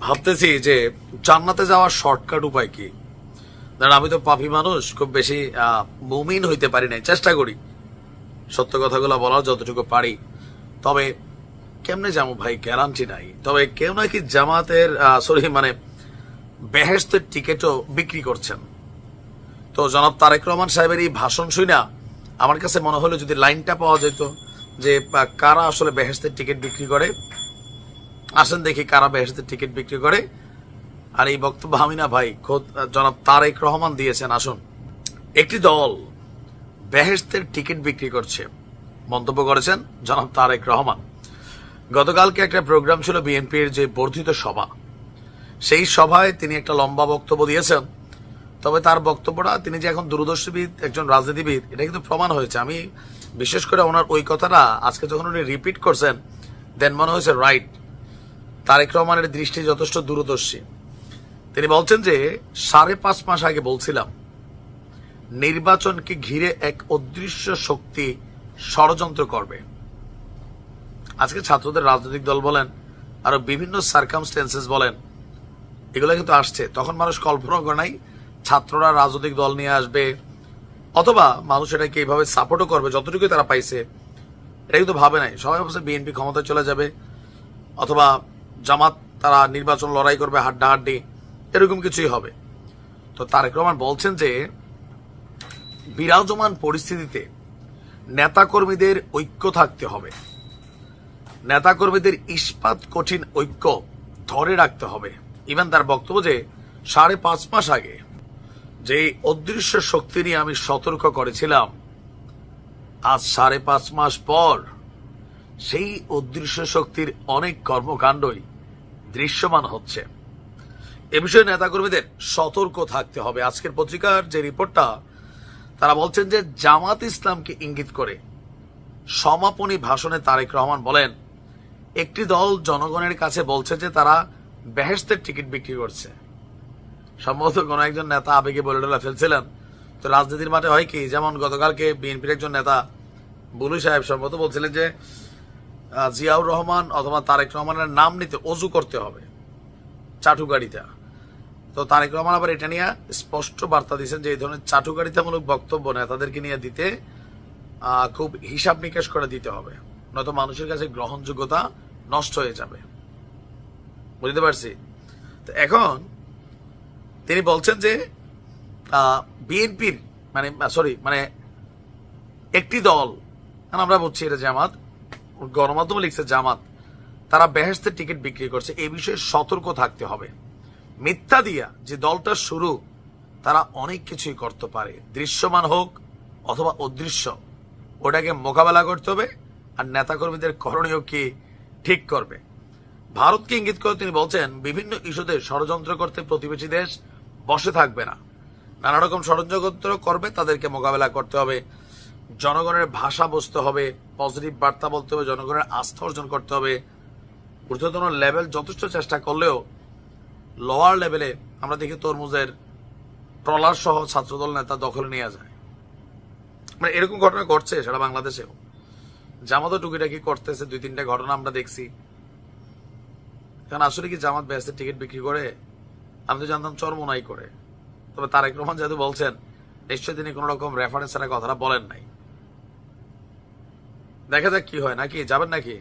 ভাবতেছি যে জান্নাতে যাওয়ার শর্টকাট উপায় কি। কারণ আমি তো পাপী মানুষ, খুব বেশি মুমিন হইতে পারি নাই, চেষ্টা করি সত্য কথাগুলো বলার যতটুকু পারি। তবে কেমনে যাবো ভাই, গ্যারান্টি নাই। তবে কেউ নাকি জামাতের বেহেশতের টিকিটও বিক্রি করছেন। তো জনাব তারেক রহমান সাহেবের এই ভাষণ শুনা আমার কাছে মনে হলো যদি লাইনটা পাওয়া যেত যে কারা আসলে বেহেশতের টিকিট বিক্রি করে, আসেন দেখি কারা বেহেশতের টিকিট বিক্রি করে। আর এই বক্তব্য আমি না ভাই, খোদ জনাব তারেক রহমান দিয়েছেন। আসুন, একটি দল বেহেশতের টিকিট বিক্রি করছে মন্তব্য করেছেন জনাব তারেক রহমান। গতকালকে একটা প্রোগ্রাম ছিল বিএনপির যে বর্ধিত সভা, সেই সভায় তিনি একটা লম্বা বক্তব্য দিয়েছেন। তবে তার বক্তব্যটা, তিনি যে এখন দূরদর্শীবিদ, একজন রাজনীতিবিদ, এটা কিন্তু প্রমাণ হয়েছে। আমি বিশেষ করে ওনার ওই কথাটা আজকে যখন উনি রিপিট করছেন, দেন মনে হয়েছে রাইট, তারেক রহমানের দৃষ্টি যথেষ্ট দূরদর্শী। তিনি বলছেন যে 5.5 মাস আগে বলছিলাম নির্বাচনকে ঘিরে এক অদৃশ্য শক্তি ষড়যন্ত্র করবে। আজকে ছাত্রদের রাজনৈতিক দল বলেন, আরো বিভিন্ন সার্কামস্টেন্সেস বলেন, এগুলো কিন্তু আসছে। তখন মানুষ কল্পনা করে নাই ছাত্ররা রাজনৈতিক দল নিয়ে আসবে, অথবা মানুষ এটাকে এইভাবে সাপোর্টও করবে। যতটুকু তারা পাইছে এটা কিন্তু ভাবে নাই। সবাই ভাবছে বিএনপি ক্ষমতায় চলে যাবে, অথবা জামাত তারা নির্বাচন লড়াই করবে হাড্ডাহাড্ডি, এরকম কিছুই হবে। তো তারেক রহমান বলছেন যে বিরাজমান পরিস্থিতিতে নেতাকর্মীদের ঐক্য থাকতে হবে, নেতাকর্মীদের ইস্পাত কঠিন ঐক্য ধরে রাখতে হবে। ইভেন তার বক্তব্য যে 5.5 মাস আগে যে অদৃশ্য শক্তি নিয়ে আমি সতর্ক করেছিলাম, আজ 5.5 মাস পর সেই অদৃশ্য শক্তির অনেক কর্মকাণ্ডই দৃশ্যমান হচ্ছে। এ বিষয়ে নেতাকর্মীদের সতর্ক থাকতে হবে। আজকের পত্রিকার যে রিপোর্টটা, তারা বলছেন যে জামাত ইসলামকে ইঙ্গিত করে সমাপনী ভাষণে তারেক রহমান বলেন, একটি দল জনগণের কাছে বলছে যে তারা বেহেশতের টিকিট বিক্রি করছে। সম্ভবত কোন একজন নেতা আবেগে বলে টলে ফেলছিলেন। তো রাজনীতির মাঠে হয় কি, যেমন গতকালকে বিএনপির একজন নেতা বুলু সাহেব সম্ভবত বলছিলেন যে জিয়াউর রহমান অথবা তারেক রহমানের নাম নিতে অজু করতে হবে চাটুকারিতা। তো তারেক রহমান আবার এটা নিয়ে স্পষ্ট বার্তা দিয়েছেন যে এই ধরনের চাটুকারিতামূলক বক্তব্য নেতাদেরকে নিয়ে দিতে খুব হিসাব নিকাশ করে দিতে হবে, নয়তো মানুষের কাছে গ্রহণযোগ্যতা নষ্ট হয়ে যাবে। বুঝতে পারছি। তো এখন তিনি বলছেন যে বিএনপির একটি দল, আমরা বলছি এটা জামাত, গণমাধ্যমে লিখছে জামাত, তারা বেহেশতের টিকিট বিক্রি করছে। এই বিষয়ে সতর্ক থাকতে হবে। মিথ্যা দিয়া যে দলটা শুরু, তারা অনেক কিছুই করতে পারে, দৃশ্যমান হোক অথবা অদৃশ্য, ওটাকে মোকাবেলা করতে হবে। আর নেতাকর্মীদের করণীয় কি ঠিক করবে। ভারতকে ইঙ্গিত করে তিনি বলছেন, বিভিন্ন ইস্যুতে ষড়যন্ত্র করতে প্রতিবেশী দেশ বসে থাকবে না, নানা রকম ষড়যন্ত্র করবে, তাদেরকে মোকাবেলা করতে হবে। জনগণের ভাষা বুঝতে হবে, পজিটিভ বার্তা বলতে হবে, জনগণের আস্থা অর্জন করতে হবে। ঊর্ধ্বতন লেভেল যথেষ্ট চেষ্টা করলেও লোয়ার লেভেলে আমরা দেখি তরমুজের ট্রলার সহ ছাত্রদল নেতা দখলে নিয়ে যায়। মানে এরকম ঘটনা ঘটছে সারা বাংলাদেশেও। জামাতও টুকিটাকি করতেছে, 2-3টা ঘটনা আমরা দেখছি। কারণ আসলে কি জামাত বেহেশতের টিকিট বিক্রি করে? আমি তো জানতাম চরমোনাই করে। তবে তারেক রহমান যেহেতু বলছেন, নিশ্চয় তিনি কোন রকম রেফারেন্স এর কথাটা বলেন নাই। দেখা যাক কি হয়। নাকি যাবেন নাকি?